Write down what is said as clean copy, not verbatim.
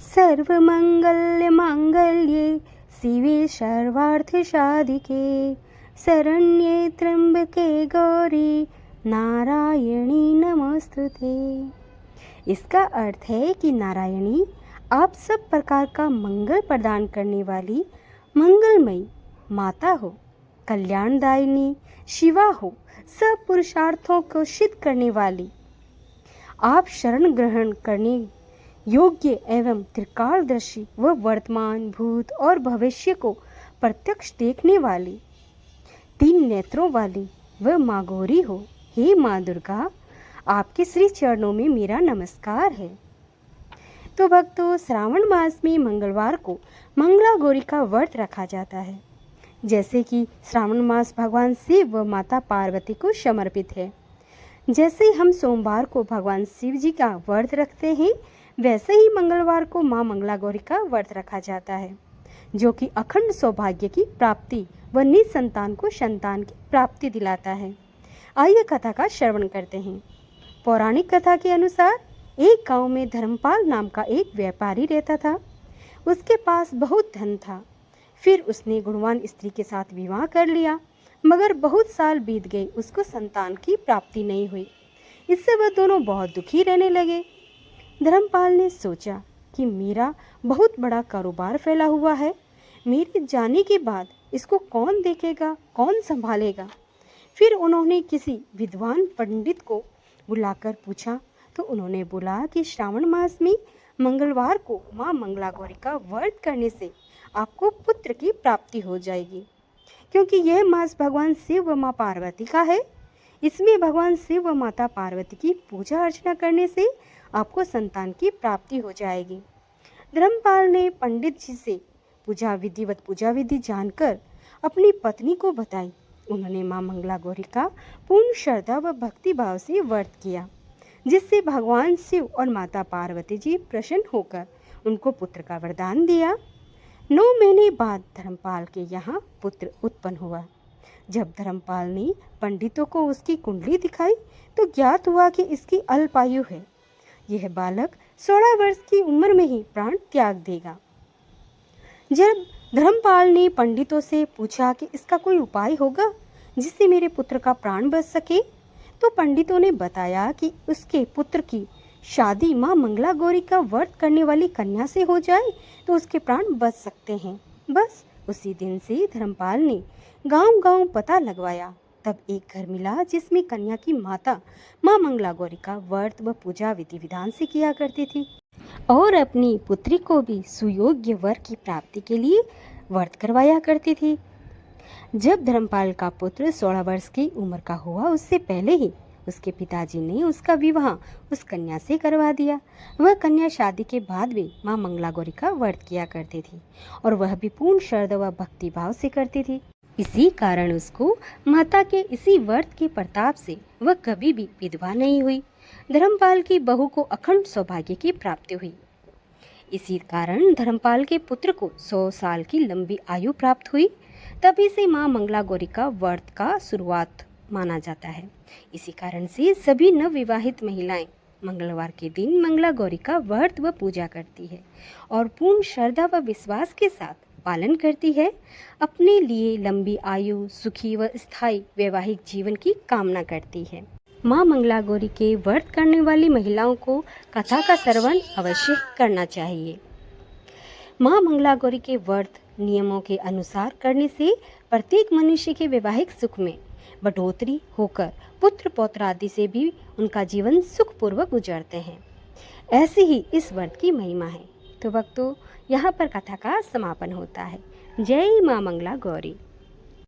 सर्वमङ्गलमाङ्गल्ये शिवे सर्वार्थसाधिके शरण्ये त्र्यंबके गौरी नारायणी नमस्तुते। इसका अर्थ है कि नारायणी आप सब प्रकार का मंगल प्रदान करने वाली मंगलमयी माता हो, कल्याणदायिनी शिवा हो, सब पुरुषार्थों को सिद्ध करने वाली, आप शरण ग्रहण करने योग्य एवं त्रिकालदर्शी व वर्तमान भूत और भविष्य को प्रत्यक्ष देखने वाली, तीन नेत्रों वाली व माँ गौरी हो। हे माँ दुर्गा, आपके श्री चरणों में मेरा नमस्कार है। तो भक्तों, श्रावण मास में मंगलवार को मंगला गौरी का व्रत रखा जाता है। जैसे कि श्रावण मास भगवान शिव व माता पार्वती को समर्पित है, जैसे हम सोमवार को भगवान शिव जी का व्रत रखते हैं, वैसे ही मंगलवार को माँ मंगला गौरी का व्रत रखा जाता है, जो कि अखंड सौभाग्य की प्राप्ति व निसंतान को संतान की प्राप्ति दिलाता है। आइए कथा का श्रवण करते हैं। पौराणिक कथा के अनुसार एक गांव में धर्मपाल नाम का एक व्यापारी रहता था। उसके पास बहुत धन था। फिर उसने गुणवान स्त्री के साथ विवाह कर लिया, मगर बहुत साल बीत गए, उसको संतान की प्राप्ति नहीं हुई। इससे वह दोनों बहुत दुखी रहने लगे। धर्मपाल ने सोचा कि मेरा बहुत बड़ा कारोबार फैला हुआ है, मेरे जाने के बाद इसको कौन देखेगा, कौन संभालेगा। फिर उन्होंने किसी विद्वान पंडित को बुलाकर पूछा, तो उन्होंने बोला कि श्रावण मास में मंगलवार को माँ मंगला गौरी का व्रत करने से आपको पुत्र की प्राप्ति हो जाएगी, क्योंकि यह मास भगवान शिव व माँ पार्वती का है। इसमें भगवान शिव व माता पार्वती की पूजा अर्चना करने से आपको संतान की प्राप्ति हो जाएगी। धर्मपाल ने पंडित जी से पूजा विधि जानकर अपनी पत्नी को बताई। उन्होंने माँ मंगला गौरी का पूर्ण श्रद्धा व भक्ति भाव से व्रत किया, जिससे भगवान शिव और माता पार्वती जी प्रसन्न होकर उनको पुत्र का वरदान दिया। 9 महीने बाद धर्मपाल के यहाँ पुत्र उत्पन्न हुआ। जब धर्मपाल ने पंडितों को उसकी कुंडली दिखाई, तो ज्ञात हुआ कि इसकी अल्पायु है। यह बालक 16 वर्ष की उम्र में ही प्राण त्याग देगा। जब धर्मपाल ने पंडितों से पूछा कि इसका कोई उपाय होगा जिससे मेरे पुत्र का प्राण बच सके, तो पंडितों ने बताया कि उसके पुत्र की शादी माँ मंगला गौरी का व्रत करने वाली कन्या से हो जाए तो उसके प्राण बच सकते हैं। बस उसी दिन से धर्मपाल ने गांव-गांव पता लगवाया। तब एक घर मिला जिसमें कन्या की माता माँ मंगला गौरी का व्रत व पूजा विधि विधान से किया करती थी और अपनी पुत्री को भी सुयोग्य वर की प्राप्ति के लिए व्रत करवाया करती थी। जब धर्मपाल का पुत्र 16 वर्ष की उम्र का हुआ, उससे पहले ही उसके पिताजी ने उसका विवाह उस कन्या से करवा दिया। वह कन्या शादी के बाद भी माँ मंगला गौरी का व्रत किया करती थी और वह भी पूर्ण श्रद्धा व भक्ति भाव से करती थी। इसी कारण उसको माता के इसी व्रत के प्रताप से वह कभी भी विधवा नहीं हुई। धर्मपाल की बहू को अखंड सौभाग्य की प्राप्ति हुई। इसी कारण धर्मपाल के पुत्र को 100 साल की लंबी आयु प्राप्त हुई। तभी से माँ मंगला गौरी का व्रत का शुरुआत माना जाता है। इसी कारण से सभी नवविवाहित महिलाएं मंगलवार के दिन मंगला गौरी का व्रत व पूजा करती है और पूर्ण श्रद्धा व विश्वास के साथ पालन करती है। अपने लिए लंबी आयु, सुखी व स्थायी वैवाहिक जीवन की कामना करती है। माँ मंगला गौरी के व्रत करने वाली महिलाओं को कथा का श्रवण अवश्य करना चाहिए। माँ मंगला गौरी के व्रत नियमों के अनुसार करने से प्रत्येक मनुष्य के वैवाहिक सुख में बढ़ोतरी होकर पुत्र पौत्र आदि से भी उनका जीवन सुखपूर्वक गुजरते हैं। ऐसी ही इस व्रत की महिमा है। तो भक्तों, यहाँ पर कथा का समापन होता है। जय माँ मंगला गौरी।